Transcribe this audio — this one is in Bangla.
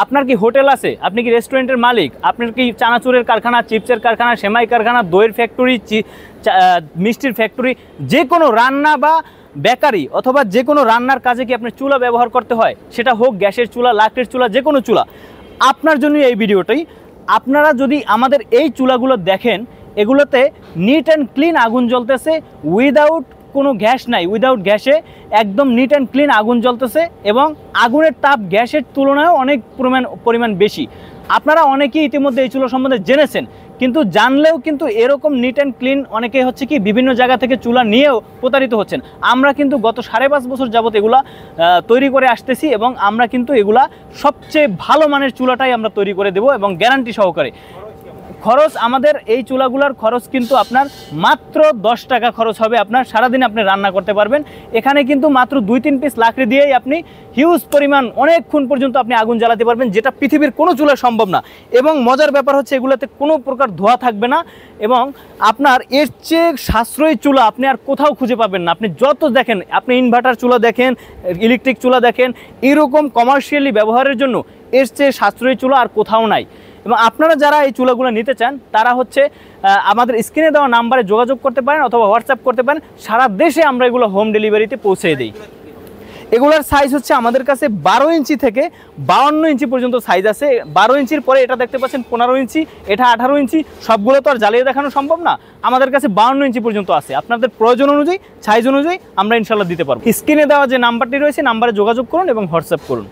আপনার কি হোটেল আছে, আপনি কি রেস্টুরেন্টের মালিক, আপনার কি চানাচুরের কারখানা, চিপসের কারখানা, সেমাই কারখানা, দইয়ের ফ্যাক্টরি, মিষ্টির ফ্যাক্টরি, যে কোনো রান্না বা বেকারি অথবা যে কোনো রান্নার কাজে কি আপনার চুলা ব্যবহার করতে হয়, সেটা হোক গ্যাসের চুলা, লাকড়ির চুলা, যে কোনো চুলা, আপনার জন্য এই ভিডিওটাই। আপনারা যদি আমাদের এই চুলাগুলো দেখেন, এগুলোতে নিট অ্যান্ড ক্লিন আগুন জ্বলতেছে, উইদাউট কোনো গ্যাস নাই, উইদাউট গ্যাসে একদম নিট অ্যান্ড ক্লিন আগুন জ্বলতেছে এবং আগুনের তাপ গ্যাসের তুলনায়ও অনেক পরিমাণ বেশি। আপনারা অনেকেই ইতিমধ্যে এই চুলা সম্বন্ধে জেনেছেন, কিন্তু জানলেও কিন্তু এরকম নিট অ্যান্ড ক্লিন অনেকে হচ্ছে কি বিভিন্ন জায়গা থেকে চুলা নিয়েও প্রতারিত হচ্ছেন। আমরা কিন্তু গত 5.5 বছর যাবত এগুলা তৈরি করে আসতেছি এবং আমরা কিন্তু এগুলা সবচেয়ে ভালো মানের চুলাটাই আমরা তৈরি করে দেব এবং গ্যারান্টি সহকারে। খরচ, আমাদের এই চুলাগুলার খরচ কিন্তু আপনার মাত্র 10 টাকা খরচ হবে, আপনার সারাদিন আপনি রান্না করতে পারবেন। এখানে কিন্তু মাত্র 2-3 পিস লাকড়ি দিয়েই আপনি হিউজ পরিমাণ অনেকক্ষণ পর্যন্ত আপনি আগুন জ্বালাতে পারবেন, যেটা পৃথিবীর কোনো চুলা সম্ভব না। এবং মজার ব্যাপার হচ্ছে এগুলোতে কোনো প্রকার ধোঁয়া থাকবে না এবং আপনার এর চেয়ে সাশ্রয়ী চুলা আপনি আর কোথাও খুঁজে পাবেন না। আপনি যত দেখেন, আপনি ইনভার্টার চুলা দেখেন, ইলেকট্রিক চুলা দেখেন, এরকম কমার্শিয়ালি ব্যবহারের জন্য এর চেয়ে সাশ্রয়ী চুলা আর কোথাও নাই। এবং আপনারা যারা এই চুলাগুলো নিতে চান তারা হচ্ছে আমাদের স্ক্রিনে দেওয়া নাম্বারে যোগাযোগ করতে পারেন অথবা হোয়াটসঅ্যাপ করতে পারেন। সারা দেশে আমরা এগুলো হোম ডেলিভারিতে পৌঁছে দিই। এগুলোর সাইজ হচ্ছে আমাদের কাছে 12 ইঞ্চি থেকে 52 ইঞ্চি পর্যন্ত সাইজ আছে। 12 ইঞ্চির পরে এটা দেখতে পাচ্ছেন 15 ইঞ্চি, এটা 18 ইঞ্চি। সবগুলো তো আর জ্বালিয়ে দেখানো সম্ভব না, আমাদের কাছে 52 ইঞ্চি পর্যন্ত আছে। আপনাদের প্রয়োজন অনুযায়ী, সাইজ অনুযায়ী আমরা ইনশাল্লাহ দিতে পারবো। স্ক্রিনে দেওয়া যে নাম্বারটি রয়েছে, নাম্বারে যোগাযোগ করুন এবং হোয়াটসঅ্যাপ করুন।